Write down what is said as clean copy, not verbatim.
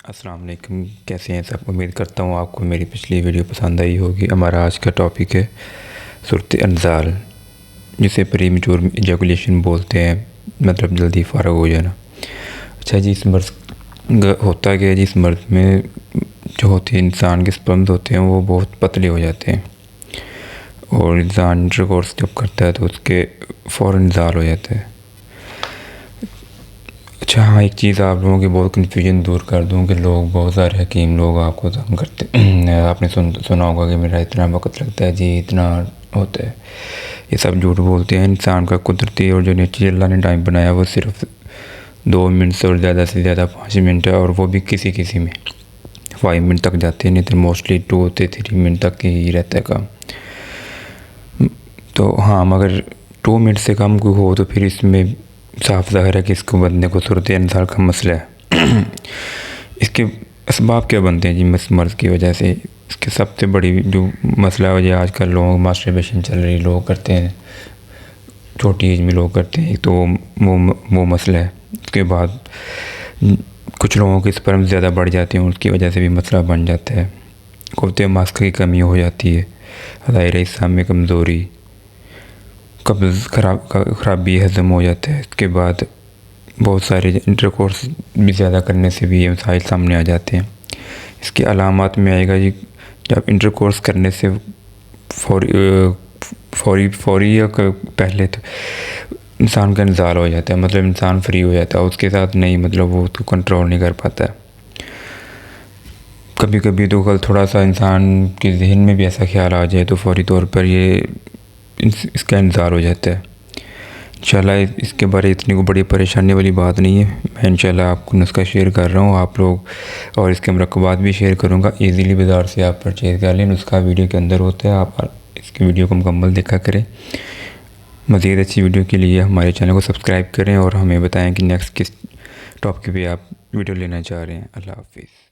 अस्सलाम वालेकुम, कैसे हैं सब। उम्मीद करता हूँ आपको मेरी पिछली वीडियो पसंद आई होगी। हमारा आज का टॉपिक है सूरत अंजाल, जिसे प्रीमेच्योर एजाकुलेशन बोलते हैं, मतलब जल्दी फारग हो जाना। अच्छा जी, इस मर्ज़ होता क्या है जी, इस मर्ज़ में जो होते हैं इंसान के स्पर्म्स होते हैं वो बहुत पतले हो जाते हैं और इंसान इंटरकोर्स जब करता है तो उसके फ़ौरन इंजाल हो जाता है। अच्छा हाँ, एक चीज़ आप लोगों की बहुत कन्फ्यूजन दूर कर दूँ कि लोग, बहुत सारे हकीम लोग आपको तंग करते आपने सुना होगा कि मेरा इतना वक्त लगता है जी, इतना होता है। ये सब झूठ बोलते हैं। इंसान का कुदरती और जो नेचर अल्लाह ने टाइम बनाया वो सिर्फ 2 मिनट से और ज़्यादा से ज़्यादा 5 मिनट है, और वो भी किसी किसी में 5 मिनट तक जाते हैं, नहीं तो मोस्टली 2 से 3 मिनट तक ही रहता है काम। तो हाँ, मगर 2 मिनट से कम कोई हो तो फिर इसमें साफ ज़ाहिर है कि इसको बंदे को सूरत अंजाल का मसला है। इसके असबाब क्या बनते हैं जी मर्ज़ की वजह से। इसके सबसे बड़ी जो मसला है वजह आजकल लोगों को मास्टरबेशन चल रही, लोग करते हैं, छोटी एज में लोग करते हैं, तो वो मसला है। उसके बाद कुछ लोगों के स्पर्म ज़्यादा बढ़ जाते हैं, उसकी वजह से भी मसला बन जाता है। कोते मास्क की कमी हो जाती है, ज़ाहिर हिस्सा में कमज़ोरी, कब्ज़ खराबी हज़म हो जाता है। इसके बाद बहुत सारे इंटरकोर्स भी ज़्यादा करने से भी ये मसाइल सामने आ जाते हैं। इसके अलामात में आएगा जी, जब इंटरकोर्स करने से फौरी या पहले तो इंसान का इंजाल हो जाता है, मतलब इंसान फ्री हो जाता है, उसके साथ नहीं, मतलब वो तो कंट्रोल नहीं कर पाता है। कभी कभी तो कल थोड़ा सा इंसान के जहन में भी ऐसा ख्याल आ जाए तो फौरी तौर पर ये इसका इंजाल हो जाता है। इंशाल्लाह इसके बारे इतनी को बड़ी परेशानी वाली बात नहीं है। मैं इंशाल्लाह आपको नुस्खा शेयर कर रहा हूँ, आप लोग, और इसके मरकबात भी शेयर करूँगा। ईज़िली बाज़ार से आप परचेज़ कर लें, नुस्खा वीडियो के अंदर होता है, आप इसकी वीडियो को मुकम्मल देखा करें। मज़ीद अच्छी वीडियो के लिए हमारे चैनल को सब्सक्राइब करें और हमें बताएँ कि नेक्स्ट किस टॉपिक पे आप वीडियो लेना चाह रहे हैं। अल्लाह हाफ़िज़।